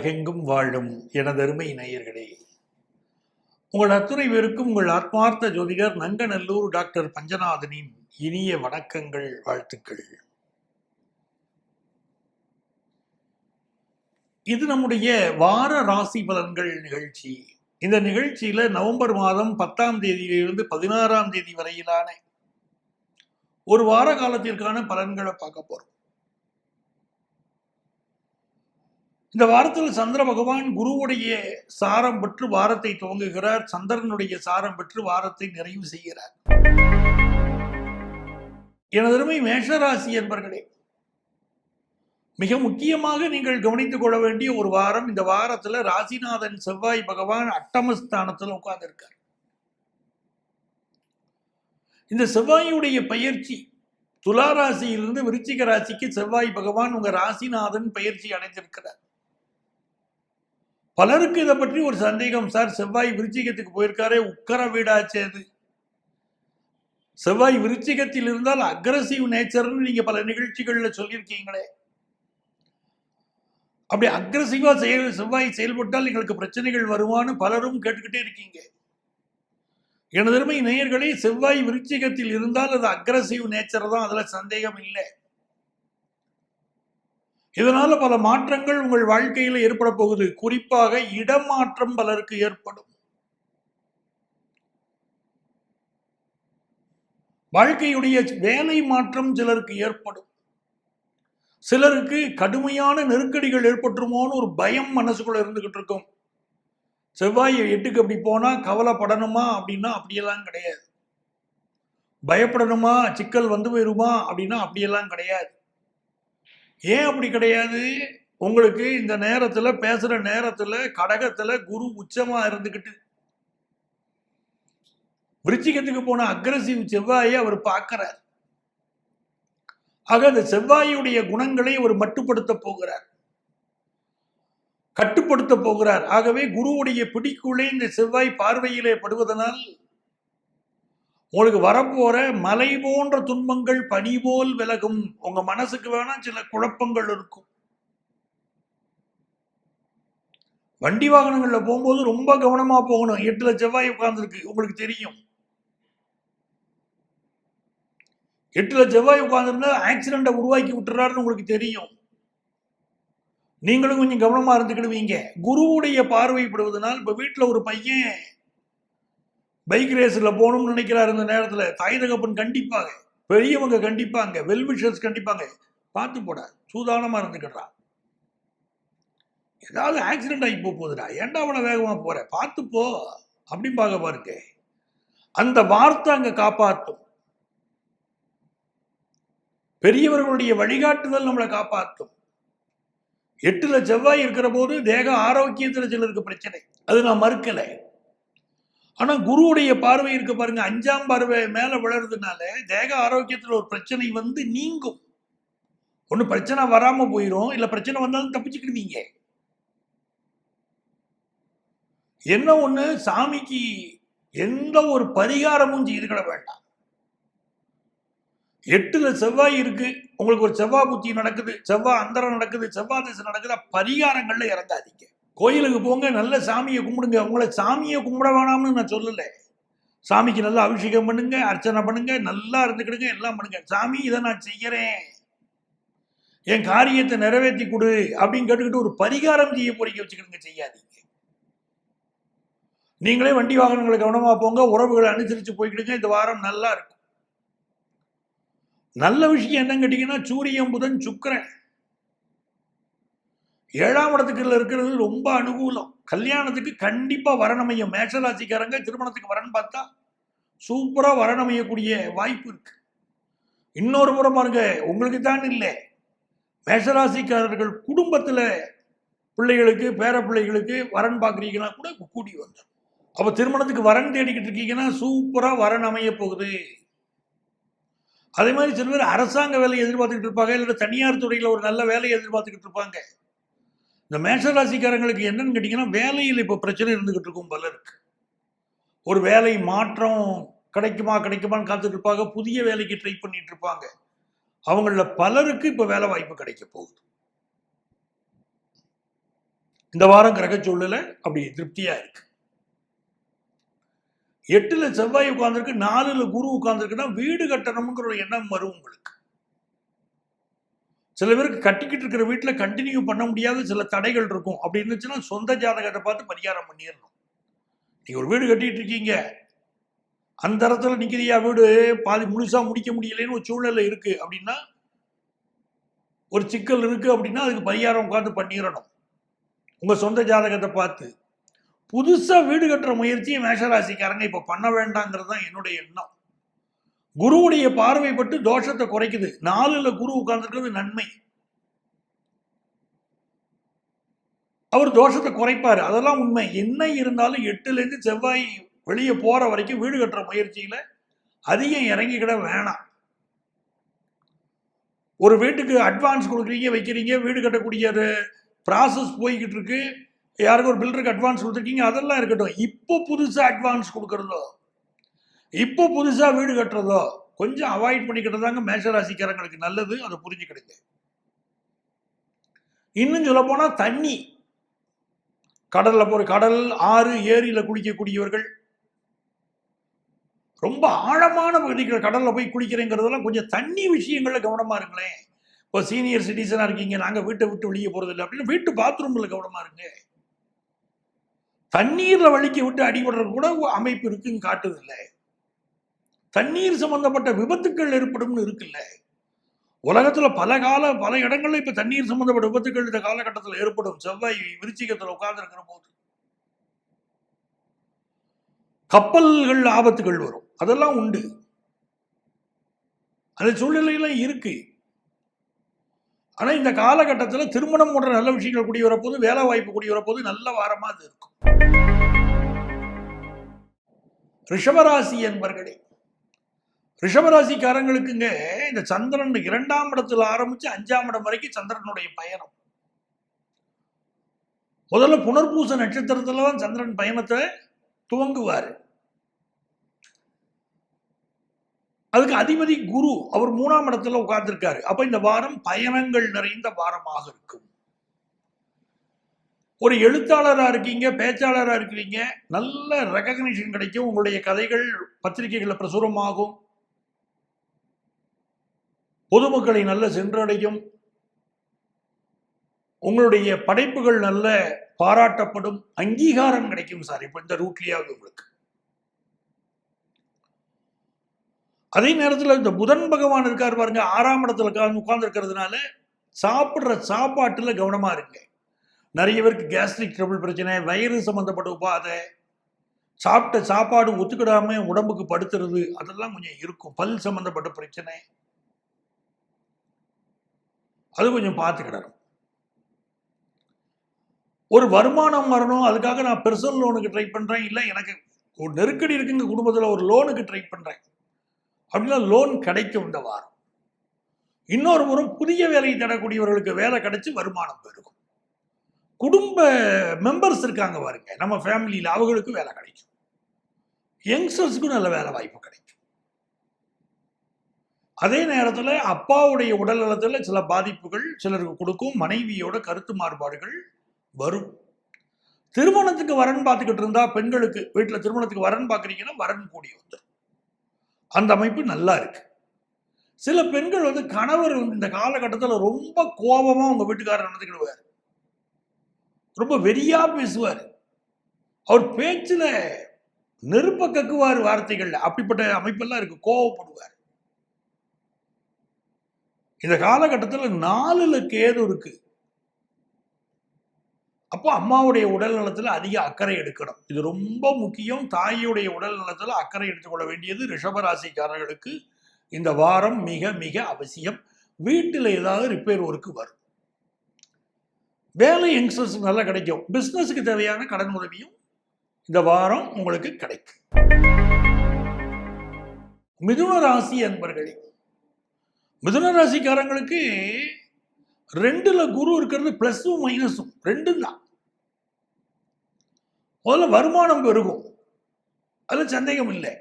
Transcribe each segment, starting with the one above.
உலகெங்கும் வாழும் எனதருமை நேயர்களே, உங்கள் அத்துணை பேருக்கும் உங்கள் ஆத்மார்த்த ஜோதிடர் நங்கநல்லூர் டாக்டர் பஞ்சநாதனின் இனிய வணக்கங்கள், வாழ்த்துக்கள். இது நம்முடைய வார ராசி பலன்கள் நிகழ்ச்சி. இந்த நிகழ்ச்சியில நவம்பர் மாதம் 10ஆம் தேதியிலிருந்து 16ஆம் தேதி வரையிலான ஒரு வார காலத்திற்கான பலன்களை பார்க்க போறோம். இந்த வாரத்தில் சந்திர பகவான் குருவுடைய சாரம் பெற்று வாரத்தை துவங்குகிறார். சந்திரனுடைய சாரம் பெற்று வாரத்தை நிறைவு செய்கிறார். எனதருமை மேஷராசி என்பர்களே, மிக முக்கியமாக நீங்கள் கவனித்துக் கொள்ள வேண்டிய ஒரு வாரம். இந்த வாரத்துல ராசிநாதன் செவ்வாய் பகவான் அட்டமஸ்தானத்துல உட்கார்ந்திருக்கார். இந்த செவ்வாயுடைய பயிற்சி துலா ராசியிலிருந்து விருச்சிக ராசிக்கு செவ்வாய் பகவான் உங்க ராசிநாதன் பயிற்சி அடைந்திருக்கிறார். பலருக்கு இதை பற்றி ஒரு சந்தேகம், சார் செவ்வாய் விருச்சிகத்துக்கு போயிருக்காரே, உக்கர வீடாச்சேது, செவ்வாய் விருச்சிகத்தில் இருந்தால் அக்ரசிவ் நேச்சர்னு நீங்க பல நிகழ்ச்சிகள்ல சொல்லியிருக்கீங்களே, அப்படி அக்ரசிவா செவ்வாய் செயல்பட்டால் எங்களுக்கு பிரச்சனைகள் வருமானு பலரும் கேட்டுக்கிட்டே இருக்கீங்க. எனதருமை நேயர்களே, செவ்வாய் விருச்சிகத்தில் இருந்தால் அது அக்ரசிவ் நேச்சர் தான், அதுல சந்தேகம் இல்லை. இதனால பல மாற்றங்கள் உங்கள் வாழ்க்கையில் ஏற்பட போகுது. குறிப்பாக இடமாற்றம் பலருக்கு ஏற்படும். வாழ்க்கையுடைய வேலை மாற்றம் சிலருக்கு ஏற்படும். சிலருக்கு கடுமையான நெருக்கடிகள் ஏற்பட்டுருமோன்னு ஒரு பயம் மனசுக்குள்ள இருந்துகிட்டு இருக்கும். செவ்வாய் 8க்கு அப்படி போனா கவலைப்படணுமா அப்படின்னா அப்படியெல்லாம் கிடையாது. பயப்படணுமா, சிக்கல் வந்து போயிருமா அப்படின்னா அப்படியெல்லாம் கிடையாது. ஏன் அப்படி கிடையாது? உங்களுக்கு இந்த நேரத்துல பேசுற நேரத்துல கடகத்துல குரு உச்சமா இருந்துகிட்டு விருச்சிகத்துக்கு போன அக்ரசிவ் செவ்வாயை அவர் பார்க்கிறார். ஆக அந்த செவ்வாயுடைய குணங்களை அவர் மட்டுப்படுத்த போகிறார், கட்டுப்படுத்த போகிறார். ஆகவே குருவுடைய பிடிக்குள்ளே இந்த செவ்வாய் பார்வையிலே படுவதனால் உங்களுக்கு வரப்போற மலை போன்ற துன்பங்கள் பனி போல் விலகும். உங்க மனசுக்கு வேணா சில குழப்பங்கள் இருக்கும். வண்டி வாகனங்கள்ல போகும்போது ரொம்ப கவனமா போகணும். 8ல செவ்வாய் உட்கார்ந்துருக்கு, உங்களுக்கு தெரியும். 8ல செவ்வாய் உட்கார்ந்துருந்தா ஆக்சிடென்ட்டை உருவாக்கி விட்டுறாருன்னு உங்களுக்கு தெரியும். நீங்களும் கொஞ்சம் கவனமா இருந்துக்கிடுவீங்க. குருவுடைய பார்வைப்படுவதனால் இப்ப வீட்டுல ஒரு பையன் பைக் ரேஸ்ல போகணும்னு நினைக்கிறாரு, இந்த நேரத்துல தாய் தகப்பன் கண்டிப்பாங்க, பெரியவங்க கண்டிப்பாங்க, வெல்விஷர்ஸ் கண்டிப்பாங்க, பார்த்து போட, சூதானமா இருந்துக்கிறா. ஏதாவது ஆக்சிடென்ட் ஆகி போகுதுடா, ஏன்டா அவ்வளவு வேகமா போற, பார்த்து போ அப்படின்னு பார்க்க பாருங்க. அந்த வார்த்தை அங்க காப்பாற்றும். பெரியவர்களுடைய வழிகாட்டுதல் நம்மளை காப்பாற்றும். 8ல செவ்வாய் இருக்கிற போது தேக ஆரோக்கியத்துல சிலருக்கு பிரச்சனை, அது நான் மறுக்கலை. ஆனா குருவுடைய பார்வை இருக்க பாருங்க, 5ஆம் பார்வை மேல விழறதுனால தேக ஆரோக்கியத்துல ஒரு பிரச்சனை வந்து நீங்கும். ஒண்ணு பிரச்சனை வராம போயிடும், இல்ல பிரச்சனை வந்தாலும் தப்பிச்சுக்கிடுவீங்க. என்ன ஒண்ணு, சாமிக்கு எந்த ஒரு பரிகாரமும் செய்துக்கிட வேண்டாம். 8ல செவ்வாய் இருக்கு, உங்களுக்கு ஒரு செவ்வாய் புத்தி நடக்குது, செவ்வாய் அந்தரம் நடக்குது, செவ்வாய் திசை நடக்குது, பரிகாரங்கள்ல இறங்காதீங்க. கோயிலுக்கு போங்க, நல்ல சாமியை கும்பிடுங்க. உங்களை சாமியை கும்பிட வேணாம்னு நான் சொல்லலை. சாமிக்கு நல்லா அபிஷேகம் பண்ணுங்க, அர்ச்சனை பண்ணுங்க, நல்லா இருந்துக்கிடுங்க, எல்லாம் பண்ணுங்க. சாமி இதை நான் செய்யறேன், என் காரியத்தை நிறைவேற்றி கொடு அப்படின்னு கேட்டுக்கிட்டு ஒரு பரிகாரம் செய்ய போறீங்க வச்சுக்கிடுங்க, செய்யாதீங்க. நீங்களே வண்டி வாகனங்களை கவனமா போங்க, உறவுகளை அனுசரிச்சு போய்க்கிடுங்க. இந்த வாரம் நல்லா இருக்கும். நல்ல விஷயம் என்னன்னு கேட்டீங்கன்னா, சூரியன் புதன் சுக்கிரன் 7ஆம் இடத்துக்குள்ள இருக்கிறது ரொம்ப அனுகூலம். கல்யாணத்துக்கு கண்டிப்பா வரனமையும். மேஷராசிக்காரங்க திருமணத்துக்கு வரன்னு பார்த்தா சூப்பரா வரனமையக்கூடிய வாய்ப்பு இருக்கு. இன்னொரு புறம் பாருங்க, உங்களுக்கு தான் இல்லை, மேஷராசிக்காரர்கள் குடும்பத்துல பிள்ளைகளுக்கு பேர பிள்ளைகளுக்கு வரன் பார்க்குறீங்கன்னா கூட கூடி வந்துடும். அப்ப திருமணத்துக்கு வரன் தேடிக்கிட்டு இருக்கீங்கன்னா சூப்பரா வரன் அமைய போகுது. அதே மாதிரி சில பேர் அரசாங்க வேலையை எதிர்பார்த்துக்கிட்டு இருப்பாங்க, இல்லை தனியார் துறையில ஒரு நல்ல வேலையை எதிர்பார்த்துக்கிட்டு இருப்பாங்க. இந்த மேஷராசிக்காரங்களுக்கு என்னன்னு கேட்டீங்கன்னா, வேலையில் இப்ப பிரச்சனை இருந்துகிட்டு இருக்கும். பலருக்கு ஒரு வேலை மாற்றம் கிடைக்குமான்னு காத்துட்டு இருப்பாங்க, புதிய வேலைக்கு ட்ரை பண்ணிட்டு இருப்பாங்க. அவங்கள பலருக்கு இப்ப வேலை வாய்ப்பு கிடைக்க போகுது. இந்த வாரம் கிரக சூழ்நிலை அப்படி திருப்தியா இருக்கு. 8ல செவ்வாய் உட்கார்ந்துருக்கு, 4ல குரு உட்கார்ந்துருக்குன்னா வீடு கட்டணும்ங்கிற ஒரு எண்ணம் வரும் உங்களுக்கு. சில பேருக்கு கட்டிக்கிட்டு இருக்கிற வீட்டில் கண்டினியூ பண்ண முடியாத சில தடைகள் இருக்கும். அப்படி இருந்துச்சுன்னா சொந்த ஜாதகத்தை பார்த்து பரிகாரம் பண்ணிடணும். நீங்க ஒரு வீடு கட்டிட்டு இருக்கீங்க, அந்த இடத்துல நிக்கிறியா, வீடு பாதி முழுசா முடிக்க முடியலன்னு ஒரு சூழ்நிலை இருக்கு அப்படின்னா, ஒரு சிக்கல் இருக்கு அப்படின்னா அதுக்கு பரிகாரம் உட்கார்ந்து பண்ணிடணும் உங்க சொந்த ஜாதகத்தை பார்த்து. புதுசா வீடு கட்டுற முயற்சியை மேஷராசிக்காரங்க இப்ப பண்ண வேண்டாங்கிறது தான் என்னுடைய எண்ணம். குருவுடைய பார்வைப்பட்டு தோஷத்தை குறைக்குது. 4ல குரு உட்கார்ந்துருக்கிறது நன்மை. அவர் தோஷத்தை குறைப்பாரு, அதெல்லாம் உண்மை. என்ன இருந்தாலும் 8ல இருந்து செவ்வாய் வெளியே போற வரைக்கும் வீடு கட்டுற முயற்சியில அதிகம் இறங்கிக்கிட வேணாம். ஒரு வீட்டுக்கு அட்வான்ஸ் கொடுக்குறீங்க, வைக்கிறீங்க, வீடு கட்டக்கூடிய ப்ராசஸ் போய்கிட்டு இருக்கு, யாருக்கும் ஒரு பில்டருக்கு அட்வான்ஸ் கொடுத்துருக்கீங்க, அதெல்லாம் இருக்கட்டும். இப்போ புதுசா அட்வான்ஸ் கொடுக்கறதோ, இப்போ புதுசா வீடு கட்டுறதோ கொஞ்சம் அவாய்ட் பண்ணிக்கிட்டதாங்க மேஷராசிக்காரங்களுக்கு நல்லது. அதை புரிஞ்சுக்கிடுங்க. இன்னும் சொல்ல போனா தண்ணி, கடல்ல போற, கடல் ஆறு ஏரியில குளிக்கக்கூடியவர்கள், ரொம்ப ஆழமான பகுதிகள் கடல்ல போய் குளிக்கிறேங்கிறதெல்லாம் கொஞ்சம் தண்ணி விஷயங்கள்ல கவனமா இருங்களேன். இப்போ சீனியர் சிட்டிசனா இருக்கீங்க, நாங்க வீட்டை விட்டு வெளியே போறது இல்லை அப்படின்னு வீட்டு பாத்ரூம்ல கவனமா இருங்க. தண்ணீர்ல வலிக்க விட்டு அடிபடுறது கூட அமைப்பு இருக்குன்னு காட்டுது இல்லை. தண்ணீர் சம்பந்தப்பட்ட விபத்துக்கள் ஏற்படும் இருக்குல்ல. உலகத்துல பல இடங்கள்ல இப்ப தண்ணீர் சம்பந்தப்பட்ட விபத்துக்கள் இந்த காலகட்டத்தில் ஏற்படும். செவ்வாய் விருச்சிகத்துல உட்கார்ந்து இருக்கிற போது கப்பல்கள் ஆபத்துகள் வரும், அதெல்லாம் உண்டு. அந்த சூழ்நிலையெல்லாம் இருக்கு. ஆனா இந்த காலகட்டத்தில் திருமணம் போன்ற நல்ல விஷயங்கள் கூடி வரப்போது, வேலை வாய்ப்பு கூடி வரப்போது, நல்ல வாரமா அது இருக்கும். ரிஷபராசி என்பர்களே, ரிஷபராசிக்காரங்களுக்குங்க இந்த சந்திரன் 2ஆம் இடத்துல ஆரம்பிச்சு 5ஆம் இடம் வரைக்கும் சந்திரனுடைய பயணம். முதல்ல புனர்பூச நட்சத்திரத்துல தான் சந்திரன் பயணத்தை துவங்குவார். அதுக்கு அதிபதி குரு, அவர் 3ஆம் இடத்துல உட்கார்ந்துருக்காரு. அப்ப இந்த வாரம் பயணங்கள் நிறைந்த வாரமாக இருக்கும். ஒரு எழுத்தாளரா இருக்கீங்க, பேச்சாளரா இருக்கிறீங்க, நல்ல ரெகக்னிஷன் கிடைக்கும். உங்களுடைய கதைகள் பத்திரிகைகளில் பிரசுரமாகும், பொதுமக்களை நல்ல சென்றடையும், உங்களுடைய படைப்புகள் நல்ல பாராட்டப்படும், அங்கீகாரம் கிடைக்கும் சார். இப்ப இந்த ரூட்லயாவது உங்களுக்கு. அதே நேரத்தில் இந்த புதன் பகவான் இருக்கார் பாருங்க, 6ஆம் இடத்துல உட்கார்ந்து இருக்கிறதுனால சாப்பிடுற சாப்பாட்டுல கவனமா இருங்க. நிறைய பேருக்கு கேஸ்ட்ரிக் ட்ரபிள் பிரச்சனை, வயிறு சம்பந்தப்பட்ட உபாதை, சாப்பிட்ட சாப்பாடு ஒத்துக்கிடாம உடம்புக்கு படுத்துறது, அதெல்லாம் கொஞ்சம் இருக்கும். பல் சம்பந்தப்பட்ட பிரச்சனை, அது கொஞ்சம் பார்த்துக்கிடணும். ஒரு வருமானம் வரணும், அதுக்காக நான் பெர்சனல் லோனுக்கு ட்ரை பண்றேன், இல்லை எனக்கு ஒரு நெருக்கடி இருக்குங்க குடும்பத்தில், ஒரு லோனுக்கு ட்ரை பண்றேன் அப்படின்னா லோன் கிடைக்கும் இந்த வாரம். இன்னொரு புறம் புதிய வேலையை தரக்கூடியவர்களுக்கு வேலை கிடைச்சி வருமானம் பெருகும். குடும்ப மெம்பர்ஸ் இருக்காங்க பாருங்க நம்ம ஃபேமிலியில், அவங்களுக்கு வேலை கிடைக்கும். யங்ஸ்டர்ஸுக்கும் நல்ல வேலை வாய்ப்பு கிடைக்கும். அதே நேரத்தில் அப்பாவுடைய உடல் நலத்தில் சில பாதிப்புகள் சிலருக்கு கொடுக்கும். மனைவியோட கருத்து மாறுபாடுகள் வரும். திருமணத்துக்கு வரன் பார்த்துக்கிட்டு இருந்தா பெண்களுக்கு, வீட்டில் திருமணத்துக்கு வரன் பார்க்குறீங்கன்னா வரன் கூடி வந்துடும். அந்த அமைப்பு நல்லா இருக்கு. சில பெண்கள் கணவர் இந்த காலகட்டத்தில் ரொம்ப கோபமா உங்க வீட்டுக்காரர் நடந்துக்கிடுவார், ரொம்ப வெறியா பேசுவார், அவர் பேச்சுல நெருப்ப கக்குவார் வார்த்தைகள், அப்படிப்பட்ட அமைப்பெல்லாம் இருக்கு. கோபப்படுவார். இந்த காலகட்டத்தில் 4ல கேது இருக்கு. அப்போ அம்மாவுடைய உடல் நலத்தில் அதிக அக்கறை எடுக்கணும். இது ரொம்ப முக்கியம். தாயுடைய உடல் நலத்தில் அக்கறை எடுத்துக்கொள்ள வேண்டியது ரிஷபராசிக்காரர்களுக்கு இந்த வாரம் மிக மிக அவசியம். வீட்டில் ஏதாவது ரிப்பேர் ஒர்க்கு வரும். வேலை யங்ஸ்டர்ஸ் நல்லா கிடைக்கும். பிசினஸுக்கு தேவையான கடன் உதவியும் இந்த வாரம் உங்களுக்கு கிடைக்கும். மிதுன ராசி அன்பர்களே, மிதுன ராசிக்காரங்களுக்கு 2ல குரு இருக்கிறது, பிளஸும் மைனஸும் ரெண்டும் தான். முதல்ல வருமானம் பெருகும், அது சந்தேகம் இல்லை.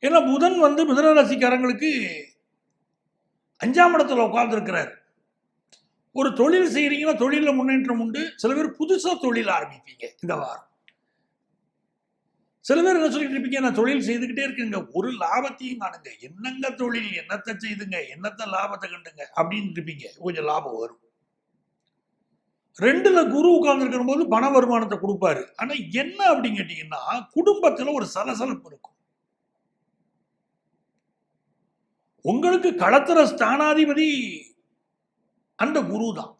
ஏன்னா புதன் மிதுன ராசிக்காரங்களுக்கு 5ஆம் இடத்துல உட்கார்ந்து இருக்கிறார். ஒரு தொழில் செய்யறீங்கன்னா தொழில முன்னேற்றம் உண்டு. சில பேர் புதுசா தொழில் ஆரம்பிப்பீங்க இந்த வாரம். சில பேர் என்ன சொல்லிட்டு இருப்பீங்க, நான் தொழில் செய்துகிட்டே இருக்குங்க, ஒரு லாபத்தையும் காணுங்க, என்னங்க தொழில், என்னத்தை செய்துங்க, என்னத்த லாபத்தை கண்டுங்க அப்படின்னு இருப்பீங்க. கொஞ்சம் லாபம் வரும். 2ல குரு உட்கார்ந்துருக்கிற போது பண வருமானத்தை கொடுப்பாரு. ஆனா என்ன அப்படின்னு கேட்டீங்கன்னா, குடும்பத்துல ஒரு சலசலப்பு இருக்கும். உங்களுக்கு களத்திர ஸ்தானாதிபதி அந்த குரு தான்.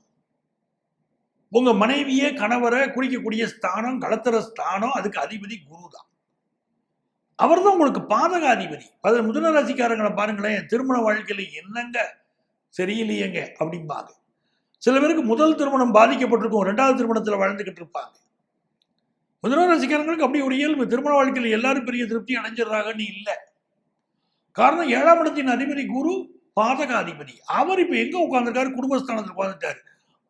உங்க மனைவியே கணவரை குறிக்கக்கூடிய ஸ்தானம் களத்திர ஸ்தானம், அதுக்கு அதிபதி குரு தான். அவர் தான் உங்களுக்கு பாதகாதிபதி. அதில் மிதுன ராசிக்காரங்களை பாருங்களேன், திருமண வாழ்க்கையில என்னங்க சரியில்லையேங்க அப்படிம்பாங்க. சில பேருக்கு முதல் திருமணம் பாதிக்கப்பட்டிருக்கும், 2வது திருமணத்தில் வாழ்ந்துகிட்டு இருப்பாங்க. மிதுன ராசிக்காரங்களுக்கு அப்படி ஒரு இயல்பு. திருமண வாழ்க்கையில் எல்லாரும் பெரிய திருப்தி அடைஞ்சிடறாங்கன்னு இல்லை. காரணம் 7ஆம் இடத்தின் அதிபதி குரு பாதகாதிபதி. அவர் இப்ப எங்க உட்கார்ந்துருக்காரு, குடும்பஸ்தானத்தில் உட்கார்ந்துட்டாரு.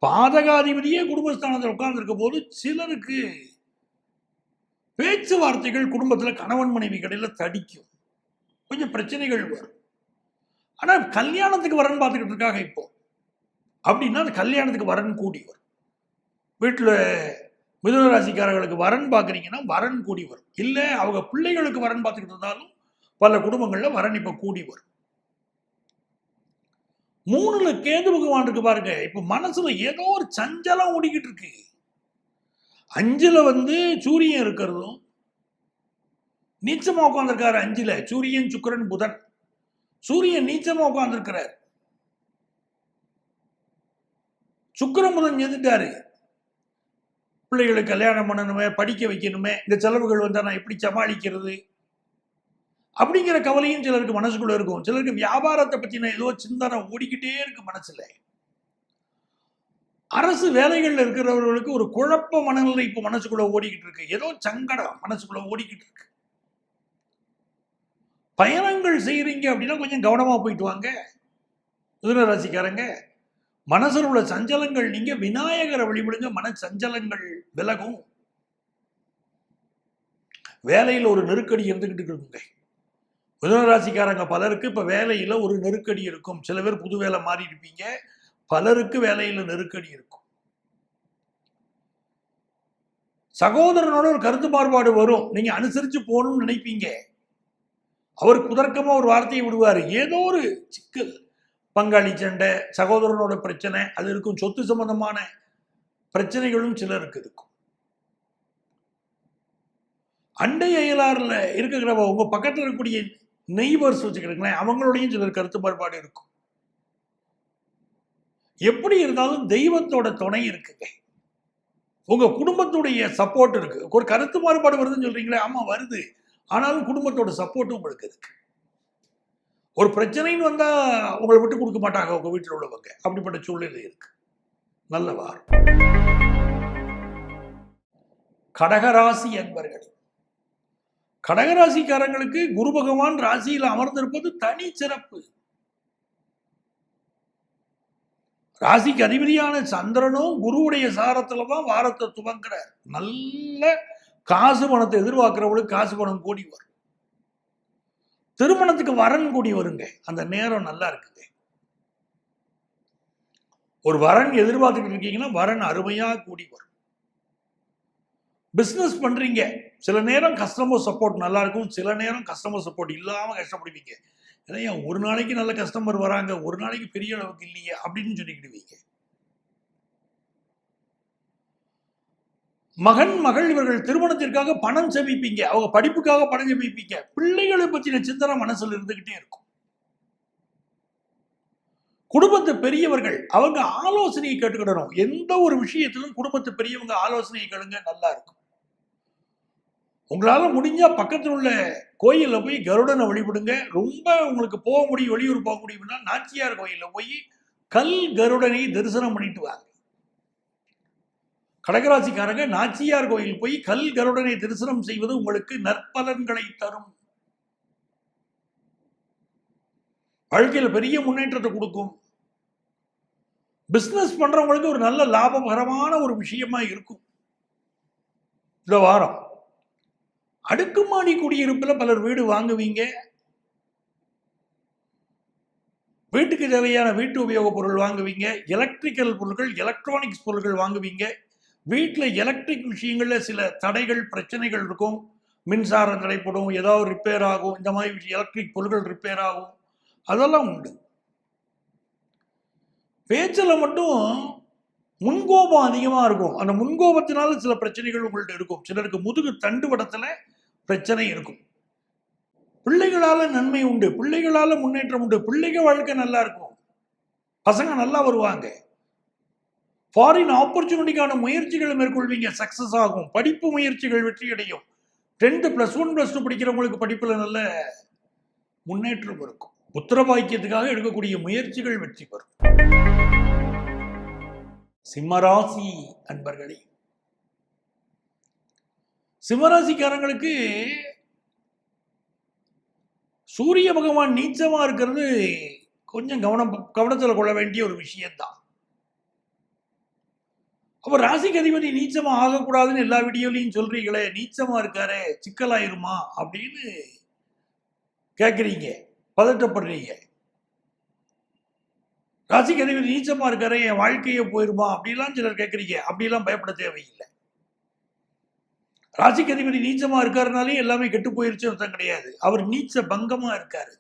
பாதகாதிபதியே குடும்பஸ்தானத்தில் உட்கார்ந்துருக்க போது சிலருக்கு பேச்சுவார்த்தைகள் குடும்பத்தில் கணவன் மனைவி கடையில தடிக்கும், கொஞ்சம் பிரச்சனைகள் வரும். ஆனா கல்யாணத்துக்கு வரன் பார்த்துக்கிட்டு இருக்காங்க இப்போ அப்படின்னா அந்த கல்யாணத்துக்கு வரன் கூடி வரும். வீட்டுல மிதுன ராசிக்காரர்களுக்கு வரன் பார்க்குறீங்கன்னா வரன் கூடி வரும். இல்லை அவங்க பிள்ளைகளுக்கு வரன் பார்த்துக்கிட்டு இருந்தாலும் பல குடும்பங்கள்ல வரன் இப்ப கூடி வரும். 3ல கேது பகவான் இருக்கு பாருங்க. இப்ப மனசுல ஏதோ ஒரு சஞ்சலம் ஓடிக்கிட்டு இருக்கு. 5ல சூரியன் இருக்கிறதும், நீச்சமா உட்கார்ந்துருக்காரு 5ல சூரியன் சுக்கிரன் புதன். சூரியன் நீச்சமா உட்கார்ந்துருக்கிறார். சுக்கிரன் புதன் எதிர்த்தாரு. பிள்ளைகளுக்கு கல்யாணம் பண்ணணுமே, படிக்க வைக்கணுமே, இந்த செலவுகள் வந்தா நான் எப்படி சமாளிக்கிறது அப்படிங்கிற கவலையும் சிலருக்கு மனசுக்குள்ள இருக்கும். சிலருக்கு வியாபாரத்தை பத்தின ஏதோ சிந்தனை ஓடிக்கிட்டே இருக்கு மனசுல. அரசு வேலைகள்ல இருக்கிறவர்களுக்கு ஒரு குழப்ப மனநிலை இப்ப மனசுக்குள்ள ஓடிக்கிட்டு இருக்கு. ஏதோ சங்கடம் மனசுக்குள்ள ஓடிக்கிட்டு இருக்கு. பயணங்கள் செய்யறீங்க அப்படின்னா கொஞ்சம் கவனமா போயிட்டு வாங்க மிதுன ராசிக்காரங்க. மனசுல உள்ள சஞ்சலங்கள் நீங்க விநாயகரை வழிபடுங்க, மன சஞ்சலங்கள் விலகும். வேலையில் ஒரு நெருக்கடி இருந்துகிட்டு இருக்குங்க. மிதுன ராசிக்காரங்க பலருக்கு இப்ப வேலையில ஒரு நெருக்கடி இருக்கும். சில பேர் புது வேலை மாறி இருப்பீங்க, பலருக்கு வேலையில நெருக்கடி இருக்கும். சகோதரனோட ஒரு கருத்து மாறுபாடு வரும், நீங்க அனுசரிச்சு போகணும்னு நினைப்பீங்க. அவர் குதர்க்கமா ஒரு வார்த்தையை விடுவாரு, ஏதோ ஒரு சிக்கல், பங்காளி சண்டை, சகோதரனோட பிரச்சனை அது இருக்கும். சொத்து சம்பந்தமான பிரச்சனைகளும் சிலருக்கு இருக்கும். அண்டை அயலாறுல இருக்கிற உங்க பக்கத்தில் இருக்கக்கூடிய நெய்பர்ஸ் வச்சுக்கிறீங்களேன், அவங்களோடையும் சிலர் கருத்து மாறுபாடு இருக்கும். எப்படி இருந்தாலும் தெய்வத்தோட துணை இருக்குங்க, உங்க குடும்பத்துடைய சப்போர்ட் இருக்கு. ஒரு கருத்து மாறுபாடு வருதுன்னு சொல்றீங்களே, ஆமா வருது, ஆனாலும் குடும்பத்தோட சப்போர்ட்டும் உங்களுக்கு இருக்கு. ஒரு பிரச்சனைன்னு வந்தா உங்களை விட்டு கொடுக்க மாட்டாங்க உங்க வீட்டில் உள்ளவங்க. அப்படிப்பட்ட சூழ்நிலை இருக்கு. நல்ல வாரம். கடகராசி என்பர்கள், கடகராசிக்காரங்களுக்கு குரு பகவான் ராசியில் அமர்ந்திருப்பது தனி சிறப்பு. ராசிக்கு அதிபதியான சந்திரனும் குருவுடைய சாரத்துலதான் வாரத்தை துவங்குறார். நல்ல காசு பணத்தை எதிர்பார்க்கிறவங்களுக்கு காசு பணம் கூடி வரும். திருமணத்துக்கு வரன் கூடி வருங்க, அந்த நேரம் நல்லா இருக்குங்க. ஒரு வரன் எதிர்பார்த்துக்கிட்டு இருக்கீங்கன்னா வரன் அருமையா கூடி வரும். பிசினஸ் பண்றீங்க, சில நேரம் கஸ்டமர் சப்போர்ட் நல்லா இருக்கும், சில நேரம் கஸ்டமர் சப்போர்ட் இல்லாம கஷ்டப்படுவீங்க. ஏன்னா ஒரு நாளைக்கு நல்ல கஸ்டமர் வராங்க, ஒரு நாளைக்கு பெரிய அளவுக்கு இல்லையே அப்படின்னு சொல்லிக்கிடுவீங்க. மகன் மகள் இவர்கள் திருமணத்திற்காக பணம் சேமிப்பீங்க, அவங்க படிப்புக்காக பணம் சேமிப்பீங்க. பிள்ளைகளை பற்றின சிந்தனை மனசுல இருந்துகிட்டே இருக்கும். குடும்பத்து பெரியவர்கள் அவங்க ஆலோசனையை கேட்டுக்கிடணும். எந்த ஒரு விஷயத்திலும் குடும்பத்து பெரியவங்க ஆலோசனையை கேளுங்க, நல்லா இருக்கும். உங்களால முடிஞ்சா பக்கத்தில் உள்ள கோயில்ல போய் கருடனை வழிபடுங்க. ரொம்ப உங்களுக்கு போக முடியும், வெளியூர் போக முடியும்னா நாச்சியார் கோயில்ல போய் கல் கருடனை தரிசனம் பண்ணிட்டு வாங்க. கடகராசிக்காரங்க நாச்சியார் கோயில் போய் கல் கருடனை தரிசனம் செய்வது உங்களுக்கு நற்பலன்களை தரும். வாழ்க்கையில் பெரிய முன்னேற்றத்தை கொடுக்கும். பிசினஸ் பண்றவங்களுக்கு ஒரு நல்ல லாபகரமான ஒரு விஷயமா இருக்கும் இந்த வாரம். அடுக்குமாடி குடியிருப்புல பலர் வீடு வாங்குவீங்க. வீட்டுக்கு தேவையான வீட்டு உபயோகப் பொருள் வாங்குவீங்க, எலக்ட்ரிக்கல் பொருட்கள், எலக்ட்ரானிக்ஸ் பொருட்கள் வாங்குவீங்க. வீட்டில் எலக்ட்ரிக் விஷயங்களில் சில தடைகள், பிரச்சனைகள் இருக்கும். மின்சாரம் தடைப்படும், ஏதாவது ரிப்பேர் ஆகும், இந்த மாதிரி எலக்ட்ரிக் பொருட்கள் ரிப்பேர் ஆகும், அதெல்லாம் உண்டு. பேச்சில் மட்டும் முன்கோபம் அதிகமாக இருக்கும். அந்த முன்கோபத்தினால சில பிரச்சனைகள் உங்கள்கிட்ட இருக்கும். சிலருக்கு முதுகு தண்டு வடத்தில் பிரச்சனை இருக்கும். பிள்ளைகளால நன்மை உண்டு, பிள்ளைகளால முன்னேற்றம் உண்டு, பிள்ளைகள் வாழ்க்கை நல்லா இருக்கும், பசங்க நல்லா வருவாங்க. ஃபாரின் ஆப்பர்ச்சுனிட்டிக்கான முயற்சிகளை மேற்கொள்வீங்க, சக்சஸ் ஆகும். படிப்பு முயற்சிகள் வெற்றி அடையும். 10th +1 +2 படிக்கிறவங்களுக்கு படிப்புல நல்ல முன்னேற்றம் இருக்கும். புத்திர பாக்கியத்துக்காக எடுக்கக்கூடிய முயற்சிகள் வெற்றி பெறும். சிம்மராசி அன்பர்களே, சிம்மராசிக்காரங்களுக்கு சூரிய பகவான் நீச்சமா இருக்கிறது கொஞ்சம் கவனத்தில் கொள்ள வேண்டிய ஒரு விஷயம்தான். அப்ப ராசிக்கு அதிபதி நீச்சமா ஆகக்கூடாதுன்னு எல்லா வீடியோலையும் சொல்றீங்களே, நீச்சமா இருக்காரு சிக்கலாயிருமா அப்படின்னு கேட்குறீங்க, பதட்டப்படுறீங்க. ராசிக்கு அதிபதி நீச்சமா இருக்காரு, என் வாழ்க்கையே போயிருமா அப்படிலாம் சிலர் கேட்குறீங்க. அப்படிலாம் பயப்பட தேவையில்லை. ராசிக்கு அதிபதி நீச்சமா இருக்காருனாலே எல்லாமே கெட்டு போயிருச்சு அர்த்தம் கிடையாது. அவர் நீச்ச பங்கமா இருக்காரு.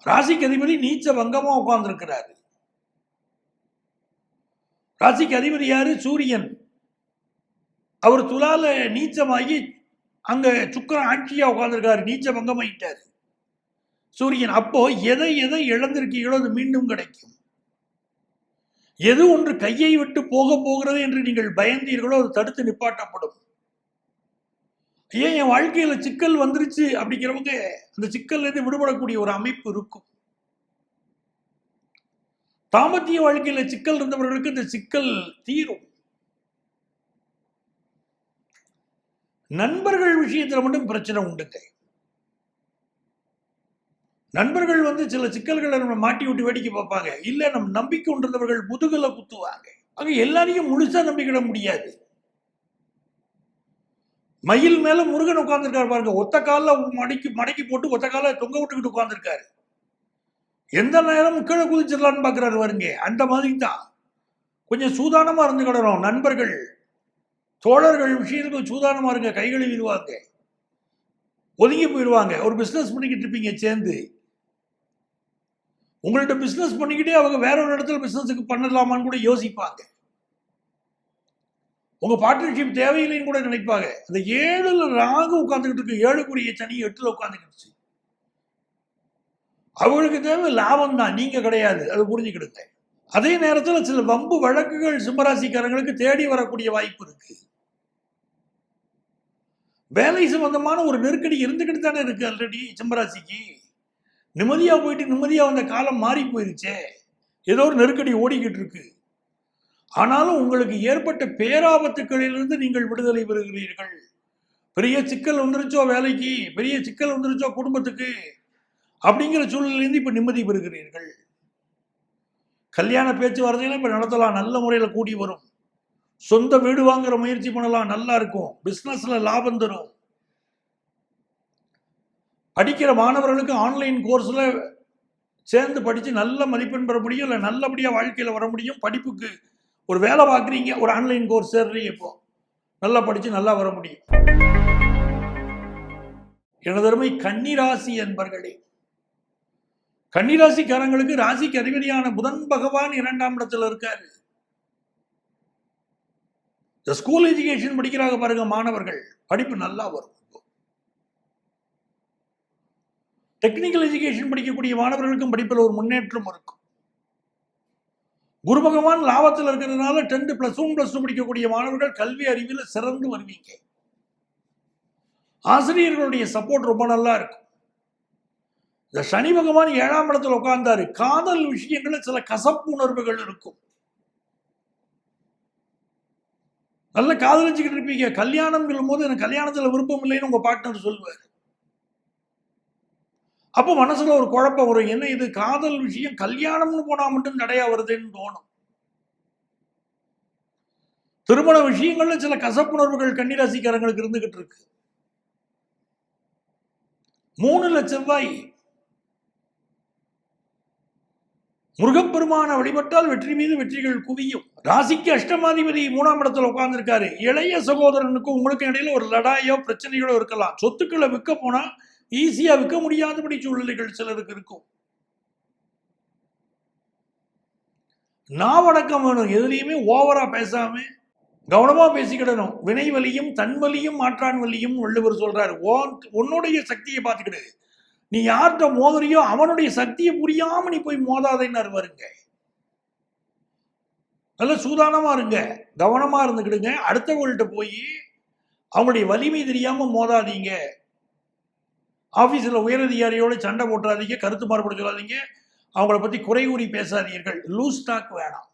ராசிக்கு அதிபதி நீச்ச பங்கமா உட்கார்ந்து இருக்கிறாரு. ராசிக்கு அதிபதி யாரு? சூரியன். அவர் துலால நீச்சமாகி அங்க சுக்கிரன் ஆட்சியா உட்கார்ந்துருக்காரு, நீச்ச பங்கமாயிட்டாரு சூரியன். அப்போ எதை எதை இழந்திருக்கீங்களோ அது மீண்டும் கிடைக்கும். எது ஒன்று கையை விட்டு போகிறது என்று நீங்கள் பயந்தீர்களோ அது தடுத்து நிப்பாட்டப்படும். ஏன் என் வாழ்க்கையில சிக்கல் வந்துருச்சு அப்படிங்கிறவங்க அந்த சிக்கல்ல இருந்து விடுபடக்கூடிய ஒரு அமைப்பு இருக்கும். தாம்பத்திய வாழ்க்கையில சிக்கல் இருந்தவர்களுக்கு இந்த சிக்கல் தீரும். நண்பர்கள் விஷயத்துல மட்டும் பிரச்சனை உண்டுங்க. நண்பர்கள் சில சிக்கல்களை நம்ம மாட்டி விட்டு வேடிக்கை பார்ப்பாங்க. இல்ல, நம்ம நம்பிக்கை கொண்டிருந்தவர்கள் முதுகலை குத்துவாங்க. அங்க எல்லாரையும் முழுசா நம்பிக்கிட முடியாது. மயில் மேல முருகன் உட்கார்ந்துருக்காரு பாருங்க, ஒத்த கால மடக்கி போட்டு ஒத்த கால தொங்க விட்டுக்கிட்டு உட்கார்ந்துருக்காரு. எந்த நேரமும் கீழே குதிச்சிடலான்னு பாக்குறாரு வருங்க. அந்த மாதிரி தான் கொஞ்சம் சூதானமா இருந்துக்கிடணும். நண்பர்கள் தோழர்கள் விஷயத்துக்கு சூதானமா இருங்க. கைகளை விடுவாங்க, ஒதுங்கி போயிடுவாங்க. ஒரு பிசினஸ் பண்ணிக்கிட்டு இருப்பீங்க சேர்ந்து, உங்கள்ட்ட பிசினஸ் பண்ணிக்கிட்டே அவங்க வேற ஒரு இடத்துல பிசினஸுக்கு பண்ணலாமான்னு கூட யோசிப்பாங்க. உங்க பார்ட்னர்ஷிப் தேவையில்லைன்னு கூட நினைப்பாங்க. அந்த 7ல் ராகு உட்கார்ந்துக்கிட்டு இருக்கு, 7க்குரிய சனி 8ல் உட்கார்ந்துக்கிடுச்சு. அவங்களுக்கு தேவை லாபம் தான், நீங்க கிடையாது, அது புரிஞ்சுக்கிடுங்க. அதே நேரத்தில் சில வம்பு வழக்குகள் சிம்மராசிக்காரங்களுக்கு தேடி வரக்கூடிய வாய்ப்பு இருக்கு. வேலை சம்பந்தமான ஒரு நெருக்கடி இருந்துகிட்டு தானே இருக்கு. ஆல்ரெடி சிம்மராசிக்கு நிம்மதியா போயிட்டு நிம்மதியா வந்த காலம் மாறி போயிருச்சே. ஏதோ ஒரு நெருக்கடி ஓடிக்கிட்டு இருக்கு. ஆனாலும் உங்களுக்கு ஏற்பட்ட பேராபத்துக்களிலிருந்து நீங்கள் விடுதலை பெறுகிறீர்கள். பெரிய சிக்கல் வந்துருச்சோ வேலைக்கு, பெரிய சிக்கல் வந்துருச்சோ குடும்பத்துக்கு அப்படிங்கிற சூழ்நிலையிலிருந்து இப்ப நிம்மதி பெறுகிறீர்கள். கல்யாண பேச்சுவார்த்தையில இப்ப நடத்தலாம், நல்ல முறையில கூடி வரும். சொந்த வீடு வாங்குற முயற்சி பண்ணலாம், நல்லா இருக்கும். பிசினஸ்ல லாபம் தரும். படிக்கிற மாணவர்களுக்கு ஆன்லைன் கோர்ஸ்ல சேர்ந்து படிச்சு நல்ல மதிப்பெண் பெற முடியும், இல்லை நல்லபடியா வாழ்க்கையில வர முடியும். படிப்புக்கு ஒரு வேலை பார்க்குறீங்க, ஒரு ஆன்லைன் கோர்ஸ் சேர்றீங்க, இப்போ நல்லா படிச்சு நல்லா வர முடியும். எனதருமை கன்னிராசி என்பர்களே, கன்னிராசிக்காரங்களுக்கு ராசிக்கு அதிபதியான புதன் பகவான் 2ஆம் இடத்துல இருக்காரு. இந்த ஸ்கூல் எஜுகேஷன் படிக்கிறாங்க பாருங்க மாணவர்கள், படிப்பு நல்லா வரும். டெக்னிக்கல் எஜுகேஷன் படிக்கக்கூடிய மாணவர்களுக்கும் படிப்பில் ஒரு முன்னேற்றம் இருக்கும். குரு பகவான் லாபத்தில் இருக்கிறதுனால 10th +1 +2 படிக்கக்கூடிய மாணவர்கள் கல்வி அறிவில் சிறந்து வருவீங்க. ஆசிரியர்களுடைய சப்போர்ட் ரொம்ப நல்லா இருக்கும். இந்த சனி பகவான் 7ஆம் இடத்துல உட்கார்ந்தாரு. காதல் விஷயங்களில் சில கசப்பு உணர்வுகள் இருக்கும். நல்ல காதலிச்சுக்கிட்டு இருப்பீங்க. கல்யாணம் போது எனக்கு கல்யாணத்துல விருப்பம் இல்லைன்னு உங்க பார்ட்னர் சொல்லுவார். அப்போ மனசுல ஒரு குழப்பம் வரும். என்ன இது காதல் விஷயம், கல்யாணம்னு போனா மட்டும் தடையா வருதுன்னு தோணும். திருமண விஷயங்கள்ல சில கசப்புணர்வுகள் கன்னிராசிக்காரங்களுக்கு இருந்துகிட்டு இருக்கு. 3ல் செவ்வாய் முருகப்பெருமான வழிபட்டால் வெற்றி மீது வெற்றிகள் குவியும். ராசிக்கு அஷ்டமாதிபதி 3ஆம் இடத்துல உட்கார்ந்துருக்காரு. இளைய சகோதரனுக்கும் உங்களுக்கு இடையில ஒரு லடாயோ பிரச்சனைகளோ இருக்கலாம். சொத்துக்களை விற்க போனா ஈஸியா விற்க முடியாதபடி சூழ்நிலைகள் சிலருக்கு இருக்கும். நாவடக்கம் வேணும். எதுலையுமே ஓவரா பேசாம கவனமா பேசிக்கிடணும். வினை வலியும் தன் வலியும் மாற்றான் வலியும் வள்ளுவர் சொல்றாரு. உன்னுடைய சக்தியை பார்த்துக்கிடு. நீ யார்கிட்ட மோதுறியோ அவனுடைய சக்தியை புரியாம நீ போய் மோதாதைன்னு வருங்க. நல்ல சூதானமா இருங்க, கவனமா இருந்துக்கிடுங்க. அடுத்தவங்கள்ட்ட போய் அவங்களுடைய வலிமை தெரியாம மோதாதீங்க. ஆபீஸ்ல உயரதிகாரியோட சண்டை போட்டாதீங்க, கருத்து மாறுபட சொல்லாதீங்க, அவங்கள பத்தி குறை கூறி பேசாதீர்கள். லூஸ் டாக் வேணாம்.